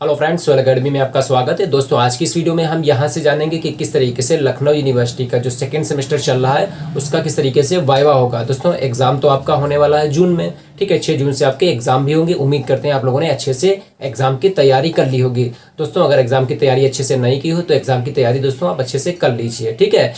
Hello friends, soil academy में आपका स्वागत है। दोस्तों, आज की इस वीडियो में हम यहाँ से जानेंगे कि किस तरीके से लखनऊ यूनिवर्सिटी का जो सेकेंड सेमेस्टर चल रहा है उसका किस तरीके से वाइवा होगा। दोस्तों, एग्जाम तो आपका होने वाला है जून में, ठीक है। 6 जून से आपके एग्जाम भी होंगे। उम्मीद करते हैं आप लोगों ने अच्छे से एग्जाम की तैयारी कर ली होगी। दोस्तों, अगर एग्जाम की तैयारी अच्छे से नहीं की हो तो एग्जाम की तैयारी दोस्तों आप अच्छे से कर लीजिए, ठीक है।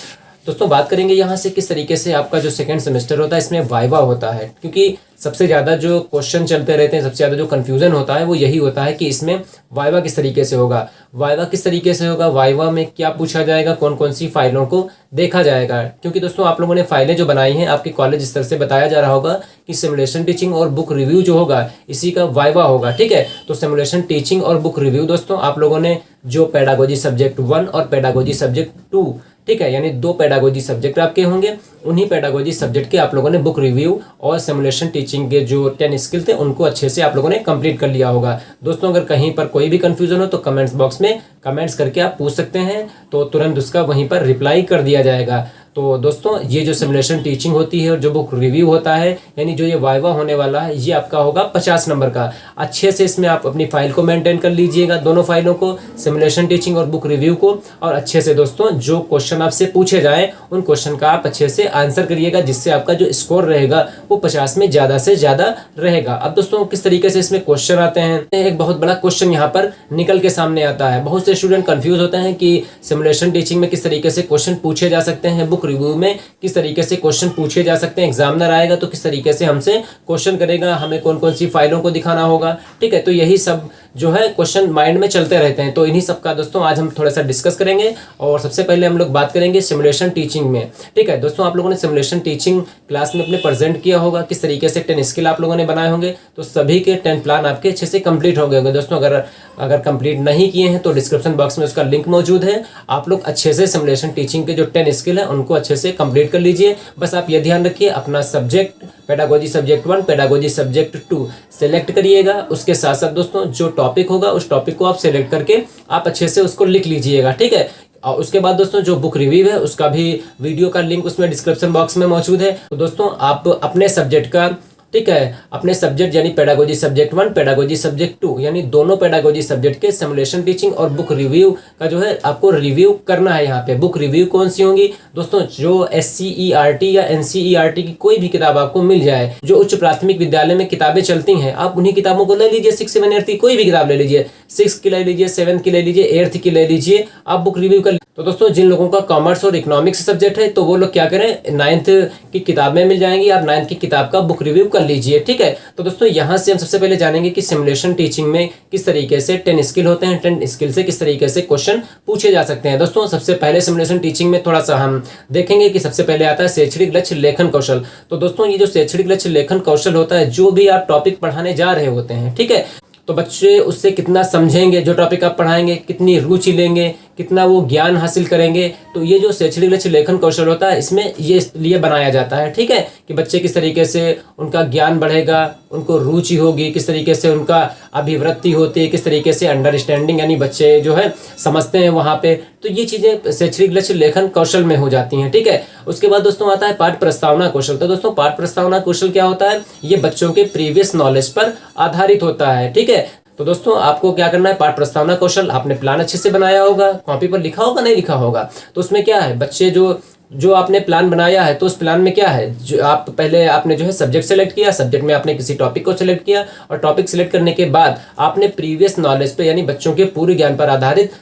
दोस्तों, बात करेंगे यहाँ से किस तरीके से आपका जो सेकंड सेमेस्टर होता है इसमें वाइवा होता है, क्योंकि सबसे ज़्यादा जो क्वेश्चन चलते रहते हैं, सबसे ज़्यादा जो कन्फ्यूज़न होता है वो यही होता है कि इसमें वाइवा किस तरीके से होगा। वाइवा किस तरीके से होगा, वाइवा में क्या पूछा जाएगा, कौन कौन सी फाइलों को देखा जाएगा। क्योंकि दोस्तों आप लोगों ने फाइलें जो बनाई हैं आपके कॉलेज स्तर से बताया जा रहा होगा कि सिमुलेशन टीचिंग और बुक रिव्यू जो होगा इसी का वाइवा होगा, ठीक है। तो सिमुलेशन टीचिंग और बुक रिव्यू दोस्तों आप लोगों ने जो पेडागोजी सब्जेक्ट 1 और पेडागोजी सब्जेक्ट 2, ठीक है, यानी 2 पेडागोजी सब्जेक्ट आपके होंगे। उन्हीं पेडागोजी सब्जेक्ट के आप लोगों ने बुक रिव्यू और सिमुलेशन टीचिंग के जो 10 स्किल थे उनको अच्छे से आप लोगों ने कंप्लीट कर लिया होगा। दोस्तों, अगर कहीं पर कोई भी कंफ्यूजन हो तो कमेंट्स बॉक्स में कमेंट्स करके आप पूछ सकते हैं, तो तुरंत उसका वहीं पर रिप्लाई कर दिया जाएगा। तो दोस्तों, ये जो सिमुलेशन टीचिंग होती है और जो बुक रिव्यू होता है, यानी जो ये वाइवा होने वाला है, ये आपका होगा 50 नंबर का। अच्छे से इसमें आप अपनी फाइल को मेंटेन कर लीजिएगा, दोनों फाइलों को, सिमुलेशन टीचिंग और बुक रिव्यू को। और अच्छे से दोस्तों जो क्वेश्चन आपसे पूछे जाए उन क्वेश्चन का आप अच्छे से आंसर करिएगा, जिससे आपका जो स्कोर रहेगा वो 50 में ज़्यादा से ज़्यादा रहेगा। अब दोस्तों किस तरीके से इसमें क्वेश्चन आते हैं, एक बहुत बड़ा क्वेश्चन यहाँ पर निकल के सामने आता है। बहुत से स्टूडेंट कंफ्यूज होते हैं कि सिमुलेशन टीचिंग में किस तरीके से क्वेश्चन पूछे जा सकते हैं, बुक रिव्यू में किस तरीके से क्वेश्चन पूछे जा सकते हैं, एग्जामिनर आएगा तो किस तरीके से हमसे क्वेश्चन करेगा, हमें कौन कौन सी फाइलों को दिखाना होगा, ठीक है। तो यही सब जो है क्वेश्चन माइंड में चलते रहते हैं। तो इन्हीं सब का दोस्तों आज हम थोड़ा सा डिस्कस करेंगे। और सबसे पहले हम लोग बात करेंगे सिमुलेशन टीचिंग में, ठीक है। दोस्तों, आप लोगों ने सिमुलेशन टीचिंग क्लास में अपने प्रेजेंट किया होगा, किस तरीके से 10 स्किल आप लोगों ने बनाए होंगे। तो सभी के 10 प्लान आपके अच्छे से कंप्लीट हो गए होंगे। दोस्तों, अगर कंप्लीट नहीं किए हैं तो डिस्क्रिप्शन बॉक्स में उसका लिंक मौजूद है। आप लोग अच्छे से सिमुलेशन टीचिंग के जो 10 स्किल है उनको अच्छे से कंप्लीट कर लीजिए। बस आप ये ध्यान रखिए, अपना subject pedagogy subject 1, pedagogy subject 2 select करिएगा। उसके साथ साथ दोस्तों जो टॉपिक होगा उस टॉपिक को आप सेलेक्ट करके आप अच्छे से उसको लिख लीजिएगा, ठीक है। और उसके बाद दोस्तों जो बुक रिव्यू है उसका भी वीडियो का लिंक उसमें डिस्क्रिप्शन बॉक्स में मौजूद है। तो दोस्तों आप अपने सब्जेक्ट का, ठीक है, अपने सब्जेक्ट यानी पेडागोजी सब्जेक्ट 1, पेडागोजी सब्जेक्ट 2, यानी दोनों पेडागोजी सब्जेक्ट के सिमुलेशन टीचिंग और बुक रिव्यू का जो है आपको रिव्यू करना है। यहाँ पे बुक रिव्यू कौन सी होंगी दोस्तों, जो SCERT या NCERT की कोई भी किताब आपको मिल जाए, जो उच्च प्राथमिक विद्यालय में किताबें चलती हैं, आप उन्हीं किताबों को ले लीजिए। 6, 7, 8 की कोई भी किताब ले लीजिए, 6 की ले लीजिए, 7 की ले लीजिए, 8 की ले लीजिए, आप बुक रिव्यू कर। तो दोस्तों जिन लोगों का कॉमर्स और इकोनॉमिक्स सब्जेक्ट है तो वो लोग क्या करें, 9th की किताबें मिल जाएंगी, आप 9th की किताब का बुक रिव्यू कर लीजिए, ठीक है। तो दोस्तों यहाँ से हम सबसे पहले जानेंगे कि सिमुलेशन टीचिंग में किस तरीके से 10 स्किल होते हैं, 10 स्किल से किस तरीके से क्वेश्चन पूछे जा सकते हैं। दोस्तों सबसे पहले सिमुलेशन टीचिंग में थोड़ा सा हम देखेंगे कि सबसे पहले आता है शैक्षणिक लक्ष्य लेखन कौशल। तो दोस्तों ये जो शैक्षणिक लक्ष्य लेखन कौशल होता है, जो भी आप टॉपिक पढ़ाने जा रहे होते हैं, ठीक है, तो बच्चे उससे कितना समझेंगे, जो टॉपिक आप पढ़ाएंगे कितनी रुचि लेंगे, कितना वो ज्ञान हासिल करेंगे। तो ये जो शैक्षणिक लक्ष्य लेखन कौशल होता है इसमें ये इसलिए बनाया जाता है, ठीक है, कि बच्चे किस तरीके से उनका ज्ञान बढ़ेगा, उनको रुचि होगी, किस तरीके से उनका अभिवृत्ति होती है, किस तरीके से अंडरस्टैंडिंग यानी बच्चे जो है समझते हैं वहाँ पे। तो ये चीज़ें शैक्षणिक लक्ष्य लेखन कौशल में हो जाती हैं, ठीक है। उसके बाद दोस्तों आता है पाठ प्रस्तावना कौशल। तो दोस्तों पाठ प्रस्तावना कौशल क्या होता है, ये बच्चों के प्रीवियस नॉलेज पर आधारित होता है, ठीक है। तो दोस्तों आपको क्या करना है, पाठ प्रस्तावना कौशल, आपने प्लान अच्छे से बनाया होगा, कॉपी पर लिखा होगा, नहीं लिखा होगा, तो उसमें क्या है, बच्चे जो आपने प्लान बनाया है तो उस प्लान में क्या है, जो आप पहले आपने जो है सब्जेक्ट सेलेक्ट किया, सब्जेक्ट में आपने किसी टॉपिक को सिलेक्ट किया, और टॉपिक सिलेक्ट करने के बाद आपने प्रीवियस नॉलेज पे यानी बच्चों के पूरे ज्ञान पर आधारित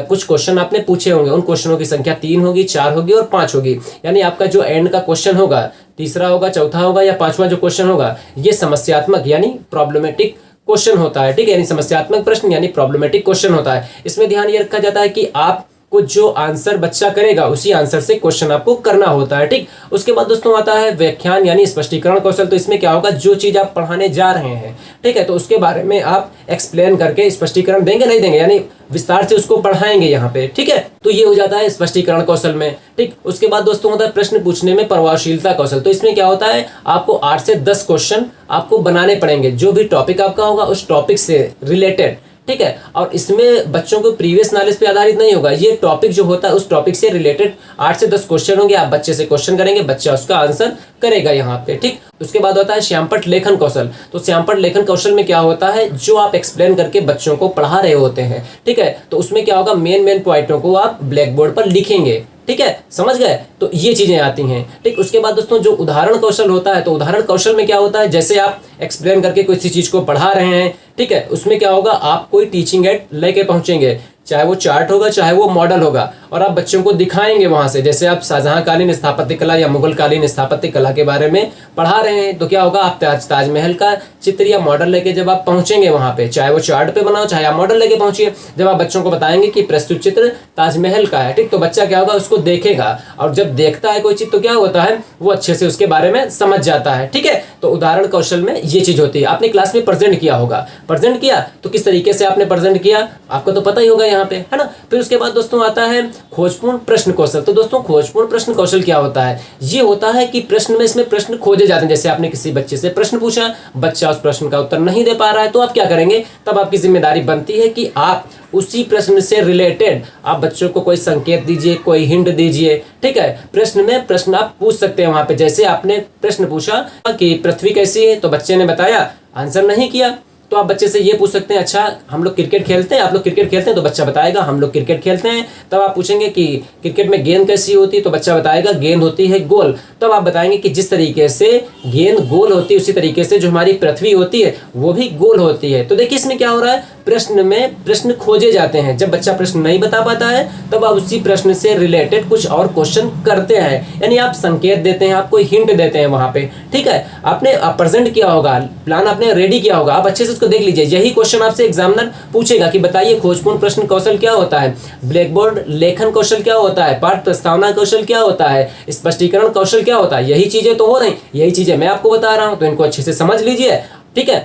कुछ क्वेश्चन आपने पूछे होंगे। उन क्वेश्चनों की संख्या 3 होगी, 4 होगी और 5 होगी। यानी आपका जो एंड का क्वेश्चन होगा, तीसरा होगा, चौथा होगा या 5वां जो क्वेश्चन होगा, ये समस्यात्मक यानी प्रॉब्लमेटिक क्वेश्चन होता है, ठीक है, यानी समस्यात्मक प्रश्न यानी प्रॉब्लमेटिक क्वेश्चन होता है। इसमें ध्यान ये रखा जाता है कि आपको जो आंसर बच्चा करेगा उसी आंसर से क्वेश्चन आपको करना होता है, ठीक। उसके बाद दोस्तों आता है व्याख्यान यानी स्पष्टीकरण कौशल। तो इसमें क्या होगा, जो चीज आप पढ़ाने जा रहे हैं, ठीक है, तो उसके बारे में आप एक्सप्लेन करके स्पष्टीकरण देंगे, नहीं देंगे, यानी विस्तार से उसको पढ़ाएंगे यहाँ पे, ठीक है। तो ये हो जाता है स्पष्टीकरण कौशल में, ठीक। उसके बाद दोस्तों होता है प्रश्न पूछने में प्रभावशीलता कौशल। तो इसमें क्या होता है, आपको 8 से 10 क्वेश्चन आपको बनाने पड़ेंगे, जो भी टॉपिक आपका होगा उस टॉपिक से रिलेटेड, ठीक है। और इसमें बच्चों को प्रीवियस नॉलेज पे आधारित नहीं होगा, ये टॉपिक जो होता है उस टॉपिक से रिलेटेड 8 से 10 क्वेश्चन होंगे, आप बच्चे से क्वेश्चन करेंगे, बच्चा उसका आंसर करेगा यहाँ पे, ठीक। उसके बाद होता है श्यामपट्ट लेखन कौशल। तो श्यामपट्ट लेखन कौशल में क्या होता है, जो आप एक्सप्लेन करके बच्चों को पढ़ा रहे होते हैं, ठीक है, तो उसमें क्या होगा, मेन पॉइंटों को आप ब्लैक बोर्ड पर लिखेंगे, ठीक है, समझ गए। तो ये चीजें आती हैं, ठीक। उसके बाद दोस्तों जो उदाहरण कौशल होता है, तो उदाहरण कौशल में क्या होता है, जैसे आप एक्सप्लेन करके किसी चीज को पढ़ा रहे हैं, ठीक है, उसमें क्या होगा, आप कोई टीचिंग एड लेके पहुंचेंगे, चाहे वो चार्ट होगा चाहे वो मॉडल होगा, और आप बच्चों को दिखाएंगे वहां से। जैसे आप शाहजहां कालीन स्थापत्य कला या मुगल कालीन स्थापत्य कला के बारे में पढ़ा रहे हैं, तो क्या होगा, आप ताजमहल का चित्र या मॉडल लेके जब आप पहुंचेंगे वहां पे, चाहे वो चार्ट पे बनाओ चाहे आप मॉडल लेके पहुंचिए, जब आप बच्चों को बताएंगे कि प्रस्तुत चित्र ताजमहल का है, ठीक, तो बच्चा क्या होगा, उसको देखेगा, और जब देखता है कोई चीज तो क्या होता है, वो अच्छे से उसके बारे में समझ जाता है, ठीक है। तो उदाहरण कौशल में ये चीज होती है। आपने क्लास में प्रेजेंट किया होगा, प्रेजेंट किया तो किस तरीके से आपने प्रेजेंट किया आपको तो पता ही होगा यहाँ पे, है ना। फिर उसके बाद दोस्तों आता है खोजपूर्ण प्रश्न कौशल। तो दोस्तों खोजपूर्ण प्रश्न कौशल क्या होता है, ये होता है कि प्रश्न में इसमें प्रश्न खोजे जाते हैं। जैसे आपने किसी बच्चे से प्रश्न पूछा, बच्चा उस प्रश्न का उत्तर नहीं दे पा रहा है, तो आप क्या करेंगे, तब आपकी जिम्मेदारी बनती है कि आप उसी प्रश्न से रिलेटेड आप बच्चों को कोई संकेत दीजिए, कोई हिंट दीजिए, ठीक है। प्रश्न में प्रश्न आप पूछ सकते हैं वहां पे। जैसे आपने प्रश्न पूछा कि पृथ्वी कैसी है, तो बच्चे ने बताया, आंसर नहीं किया, तो आप बच्चे से ये पूछ सकते हैं, अच्छा हम लोग क्रिकेट खेलते हैं, आप लोग क्रिकेट खेलते हैं, तो बच्चा बताएगा हम लोग क्रिकेट खेलते हैं। तब आप पूछेंगे कि क्रिकेट में गेंद कैसी होती है, तो बच्चा बताएगा गेंद होती है गोल। तब आप बताएंगे कि जिस तरीके से गेंद गोल होती है उसी तरीके से जो हमारी पृथ्वी होती है वो भी गोल होती है। तो देखिए इसमें क्या हो रहा है, प्रश्न में प्रश्न खोजे जाते हैं। जब बच्चा प्रश्न नहीं बता पाता है तब आप उसी प्रश्न से रिलेटेड कुछ और क्वेश्चन करते हैं, यानी आप संकेत देते हैं, आप कोई हिंट देते हैं वहां पे, ठीक है। आपने प्रेजेंट किया होगा, प्लान आपने रेडी किया होगा, आप अच्छे से उसको देख लीजिए। यही क्वेश्चन आपसे एग्जामिनर पूछेगा कि बताइए खोजपूर्ण प्रश्न कौशल क्या होता है, ब्लैक बोर्ड लेखन कौशल क्या होता है, पाठ प्रस्तावना कौशल क्या होता है, स्पष्टीकरण कौशल क्या होता है। यही चीजें तो हो रही, यही चीजें मैं आपको बता रहा हूं, तो इनको अच्छे से समझ लीजिए, ठीक है।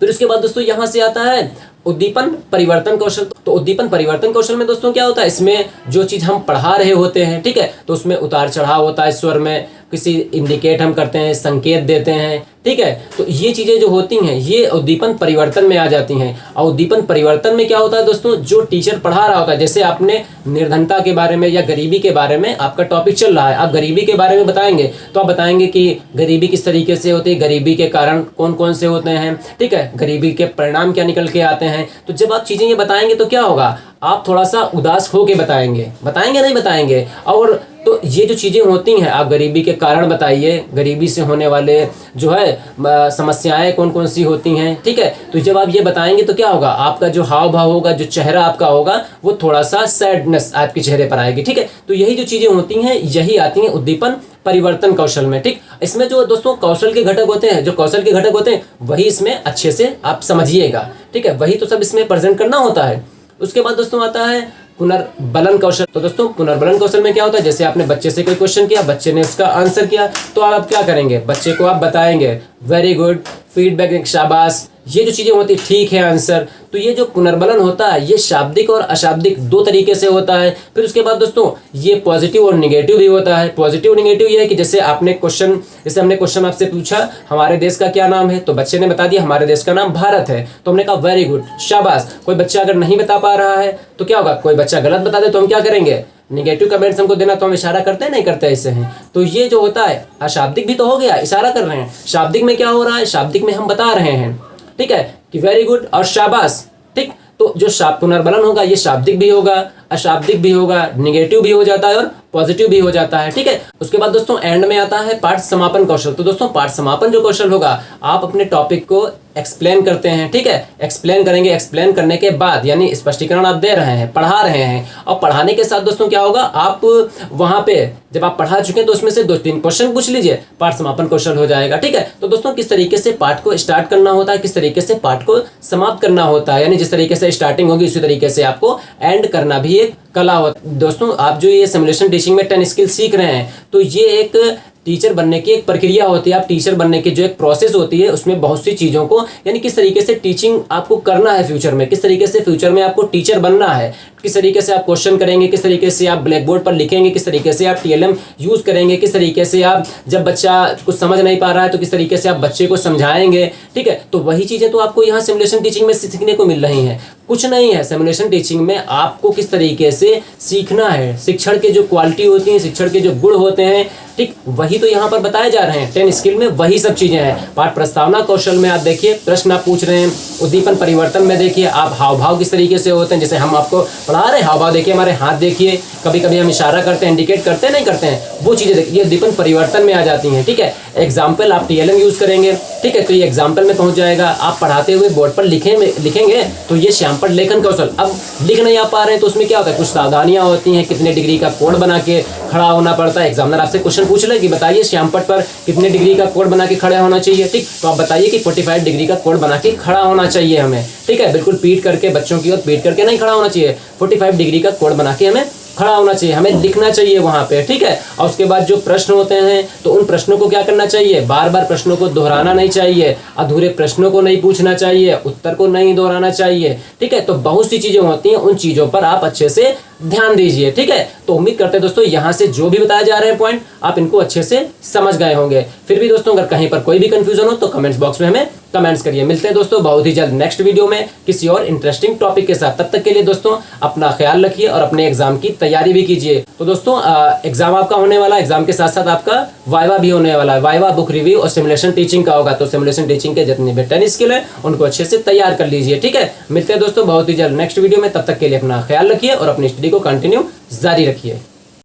फिर उसके बाद दोस्तों यहां से आता है उद्दीपन परिवर्तन कौशल। तो उद्दीपन परिवर्तन कौशल में दोस्तों क्या होता है, इसमें जो चीज हम पढ़ा रहे होते हैं, ठीक है, तो उसमें उतार चढ़ाव होता है, स्वर में किसी इंडिकेट हम करते हैं, संकेत देते हैं, ठीक है। तो ये चीजें जो होती हैं ये उद्दीपन परिवर्तन में आ जाती हैं। और उद्दीपन परिवर्तन में क्या होता है दोस्तों, जो टीचर पढ़ा रहा होता है, जैसे आपने निर्धनता के बारे में या गरीबी के बारे में आपका टॉपिक चल रहा है, आप गरीबी के बारे में बताएंगे, तो आप बताएंगे कि गरीबी किस तरीके से होती है, गरीबी के कारण कौन कौन से होते हैं, ठीक है, गरीबी के परिणाम क्या निकल के आते हैं। तो जब आप चीजें ये बताएंगे तो क्या होगा, आप थोड़ा सा उदास होके बताएंगे नहीं बताएंगे। और तो ये जो चीज़ें होती हैं, आप गरीबी के कारण बताइए, गरीबी से होने वाले जो है समस्याएं कौन कौन सी होती हैं, ठीक है। तो जब आप ये बताएंगे तो क्या होगा, आपका जो हाव भाव होगा, जो चेहरा आपका होगा, वो थोड़ा सा सैडनेस आपके चेहरे पर आएगी, ठीक है। तो यही जो चीज़ें होती हैं यही आती हैं उद्दीपन परिवर्तन कौशल में, ठीक। इसमें जो दोस्तों कौशल के घटक होते हैं, जो कौशल के घटक होते हैं वही इसमें अच्छे से आप समझिएगा, ठीक है, वही तो सब इसमें प्रेजेंट करना होता है। उसके बाद दोस्तों आता है पुनर्बलन कौशल। तो दोस्तों पुनर्बलन कौशल में क्या होता है, जैसे आपने बच्चे से कोई क्वेश्चन किया, बच्चे ने उसका आंसर किया, तो आप क्या करेंगे, बच्चे को आप बताएंगे वेरी गुड, फीडबैक, शाबाश, ये जो चीज़ें होती है, ठीक है आंसर। तो ये जो पुनर्बलन होता है ये शाब्दिक और अशाब्दिक दो तरीके से होता है। फिर उसके बाद दोस्तों ये पॉजिटिव और निगेटिव भी होता है। पॉजिटिव निगेटिव ये है कि जैसे आपने क्वेश्चन, जैसे हमने क्वेश्चन आपसे पूछा हमारे देश का क्या नाम है, तो बच्चे ने बता दिया हमारे देश का नाम भारत है, तो हमने कहा वेरी गुड, शाबाश। कोई बच्चा अगर नहीं बता पा रहा है तो क्या होगा, कोई बच्चा गलत बता दे तो हम क्या करेंगे, निगेटिव कमेंट्स हमको देना, तो हम इशारा करते हैं नहीं करते ऐसे हैं। तो ये जो होता है अशाब्दिक भी तो हो गया, इशारा कर रहे हैं। शाब्दिक में क्या हो रहा है, शाब्दिक में हम बता रहे हैं, ठीक है, कि वेरी गुड और शाबाश, ठीक। तो जो पुनर्बलन होगा ये शाब्दिक भी होगा, अशाब्दिक भी होगा, निगेटिव भी हो जाता है और पॉजिटिव भी हो जाता है, ठीक है। उसके बाद दोस्तों एंड में आता है पाठ समापन कौशल। तो दोस्तों पाठ समापन जो कौशल होगा, आप अपने टॉपिक को एक्सप्लेन करते हैं, ठीक है, एक्सप्लेन करेंगे, एक्सप्लेन करने के बाद यानी स्पष्टीकरण आप दे रहे हैं, पढ़ा रहे हैं, और पढ़ाने के साथ दोस्तों क्या होगा, आप वहां पे जब आप पढ़ा चुके हैं तो उसमें से 2-3 क्वेश्चन पूछ लीजिए, पाठ समापन कौशल हो जाएगा, ठीक है। तो दोस्तों किस तरीके से पाठ को स्टार्ट करना होता है, किस तरीके से पाठ को समाप्त करना होता है, यानी जिस तरीके से स्टार्टिंग होगी उसी तरीके से आपको एंड करना भी एक कला होता है। दोस्तों आप जो ये सिमुलेशन टीचिंग में 10 स्किल सीख रहे हैं, तो ये एक टीचर बनने की एक प्रक्रिया होती है, आप टीचर बनने की जो एक प्रोसेस होती है उसमें बहुत सी चीज़ों को, यानी किस तरीके से टीचिंग आपको करना है फ्यूचर में, किस तरीके से फ्यूचर में आपको टीचर बनना है, किस तरीके से आप क्वेश्चन करेंगे, किस तरीके से आप ब्लैक बोर्ड पर लिखेंगे, किस तरीके से आप टीएलएम यूज़ करेंगे, किस तरीके से आप जब बच्चा कुछ समझ नहीं पा रहा है तो किस तरीके से आप बच्चे को समझाएंगे। ठीक है, तो वही चीज़ें तो आपको यहाँ सिमुलेशन टीचिंग में सीखने को मिल रही हैं। कुछ नहीं है, सिमुलेशन टीचिंग में आपको किस तरीके से सीखना है, शिक्षण के जो क्वालिटी होती है, शिक्षण के जो गुण होते हैं, ठीक वही तो यहाँ पर बताए जा रहे हैं। 10 स्किल में वही सब चीज़ें हैं। पाठ प्रस्तावना कौशल में आप देखिए प्रश्न आप पूछ रहे हैं, उद्दीपन परिवर्तन में देखिए आप हाव भाव किस तरीके से होते हैं, जैसे हम आपको पढ़ा रहे हैं हाव भाव देखिए, हमारे हाथ देखिए, कभी कभी हम इशारा करते हैं, इंडिकेट करते हैं नहीं करते हैं, वो चीज़ें देखिए उद्दीपन परिवर्तन में आ जाती हैं। ठीक है, एग्जाम्पल आप टीएलएम यूज़ करेंगे, ठीक है, तो ये एग्जाम्पल में पहुँच जाएगा। आप पढ़ाते हुए बोर्ड पर लिखेंगे तो ये श्यामपट लेखन कौशल। अब लिख नहीं आ पा रहे हैं तो उसमें क्या होता है, कुछ सावधानियाँ होती हैं, कितने डिग्री का कोण बना के खड़ा होना पड़ता है। एग्जामिनर आपसे क्वेश्चन पूछ ले कि बताइए श्यामपट पर कितने डिग्री का कोण बना के खड़ा होना चाहिए, ठीक, तो आप बताइए कि 45 डिग्री का कोण बना के खड़ा होना चाहिए हमें। ठीक है, बिल्कुल पीट करके, बच्चों की ओर पीट करके नहीं खड़ा होना चाहिए, 45 डिग्री का कोण बना के हमें खड़ा होना चाहिए, हमें लिखना चाहिए वहां पे। ठीक है, और उसके बाद जो प्रश्न होते हैं तो उन प्रश्नों को क्या करना चाहिए, बार बार प्रश्नों को दोहराना नहीं चाहिए, अधूरे प्रश्नों को नहीं पूछना चाहिए, उत्तर को नहीं दोहराना चाहिए। ठीक है, तो बहुत सी चीजें होती हैं, उन चीजों पर आप अच्छे से ध्यान दीजिए। ठीक है, तो उम्मीद करते हैं दोस्तों यहाँ से जो भी बताए जा रहे हैं पॉइंट आप इनको अच्छे से समझ गए होंगे। फिर भी दोस्तों अगर कहीं पर कोई भी कंफ्यूजन हो तो कमेंट्स बॉक्स में हमें कमेंट्स करिए। मिलते हैं दोस्तों बहुत ही जल्द नेक्स्ट वीडियो में किसी और इंटरेस्टिंग टॉपिक के साथ। तब तक के लिए दोस्तों अपना ख्याल रखिए और अपने एग्जाम की तैयारी भी कीजिए। तो दोस्तों एग्जाम आपका होने वाला है, एग्जाम के साथ साथ आपका वाइवा भी होने वाला है। वाइवा बुक रिव्यू और सिमुलेशन टीचिंग का होगा, तो सिमुलेशन टीचिंग के जितने भी 10 स्किल है उनको अच्छे से तैयार कर लीजिए। ठीक है, मिलते हैं दोस्तों बहुत ही जल्द नेक्स्ट वीडियो में। तब तक के लिए अपना ख्याल रखिए और अपनी स्टडी को कंटिन्यू जारी रखिए।